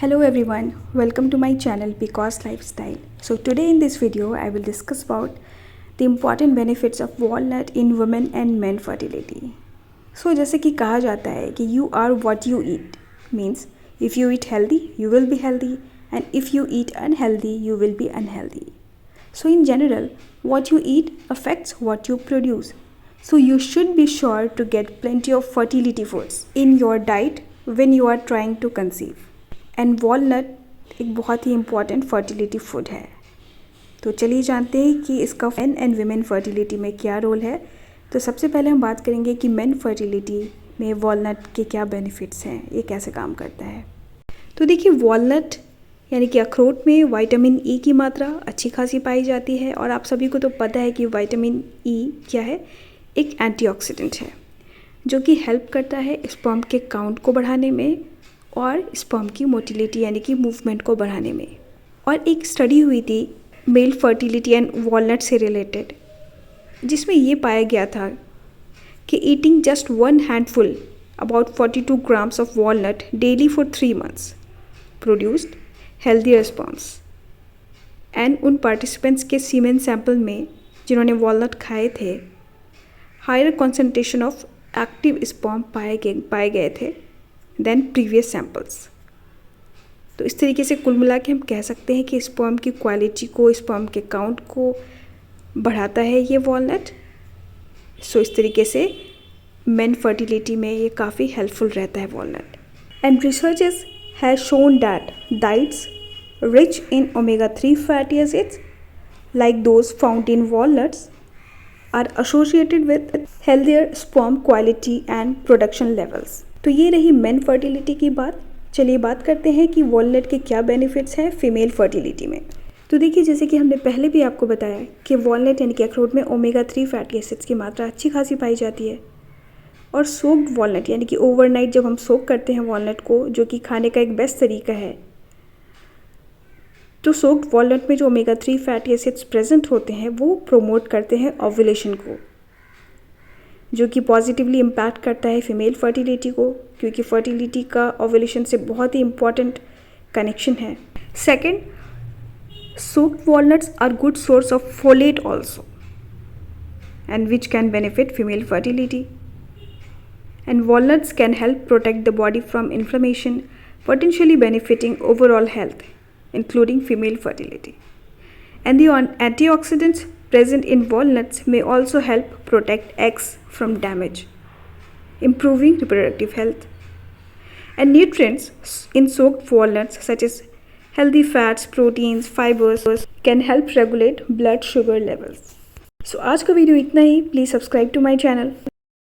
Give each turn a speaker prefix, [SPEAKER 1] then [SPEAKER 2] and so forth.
[SPEAKER 1] Hello everyone, welcome to my channel Because Lifestyle. So today in this video I will discuss about the important benefits of walnut in women and men fertility. So जैसे कि कहा जाता है कि you are what you eat, means if you eat healthy you will be healthy and if you eat unhealthy you will be unhealthy. So in general what you eat affects what you produce. So you should be sure to get plenty of fertility foods in your diet when you are trying to conceive. And walnut एक बहुत ही important fertility food है. तो चलिए जानते हैं कि इसका मेन एंड वीमेन फर्टिलिटी में क्या रोल है. तो सबसे पहले हम बात करेंगे कि मेन फर्टिलिटी में वॉलनट के क्या बेनिफिट्स हैं, ये कैसे काम करता है. तो देखिए वॉलनट यानी कि अखरोट में विटामिन ई की मात्रा अच्छी खासी पाई जाती है और आप सभी को तो पता है कि विटामिन ई क्या है, एक एंटीऑक्सीडेंट है जो कि हेल्प करता है स्पर्म के काउंट को बढ़ाने में और स्पर्म की मोटिलिटी यानी कि मूवमेंट को बढ़ाने में. और एक स्टडी हुई थी मेल फर्टिलिटी एंड वॉलनट से रिलेटेड, जिसमें ये पाया गया था कि eating just 1 handful about 42 grams of walnut daily for 3 months produced healthier sperms. And उन पार्टिसिपेंट्स के सीमेन सैंपल में जिन्होंने वॉलनट खाए थे higher concentration of active sperm पाए गए थे देन प्रीवियस सैम्पल्स. तो इस तरीके से कुल मिला के हम कह सकते हैं कि स्पर्म की क्वालिटी को, स्पर्म के काउंट को बढ़ाता है ये वॉलनट. सो इस तरीके से मेन फर्टिलिटी में ये काफ़ी हेल्पफुल रहता है walnut. And researchers has shown that diets rich in omega 3 fatty acids like those found in walnuts are associated with healthier sperm quality and production levels. तो ये रही मेन फर्टिलिटी की बात. चलिए बात करते हैं कि वॉलनट के क्या बेनिफिट्स हैं फीमेल फर्टिलिटी में. तो देखिए जैसे कि हमने पहले भी आपको बताया कि वॉलनट यानी कि अखरोट में ओमेगा 3 फैटी एसिड्स की मात्रा अच्छी खासी पाई जाती है. और सोक्ड वॉलनट यानी कि ओवरनाइट जब हम सोक करते हैं वॉलनट को, जो कि खाने का एक बेस्ट तरीका है, तो सोक्ड वॉलनट में जो ओमेगा 3 फैटी एसिड्स प्रेजेंट होते हैं वो प्रोमोट करते हैं ओव्यूलेशन को, जो कि पॉजिटिवली इम्पैक्ट करता है फीमेल फर्टिलिटी को, क्योंकि फर्टिलिटी का ओव्यूलेशन से बहुत ही इम्पॉर्टेंट कनेक्शन है. Second, soaked walnuts are good source of folate also and which can benefit female fertility. And walnuts can help protect the body from inflammation, potentially benefiting overall health, including female fertility. And the antioxidants present in walnuts may also help protect eggs from damage, improving reproductive health. And nutrients in soaked walnuts such as healthy fats, proteins, fibers can help regulate blood sugar levels. So आज का video इतना ही. Please subscribe to my channel.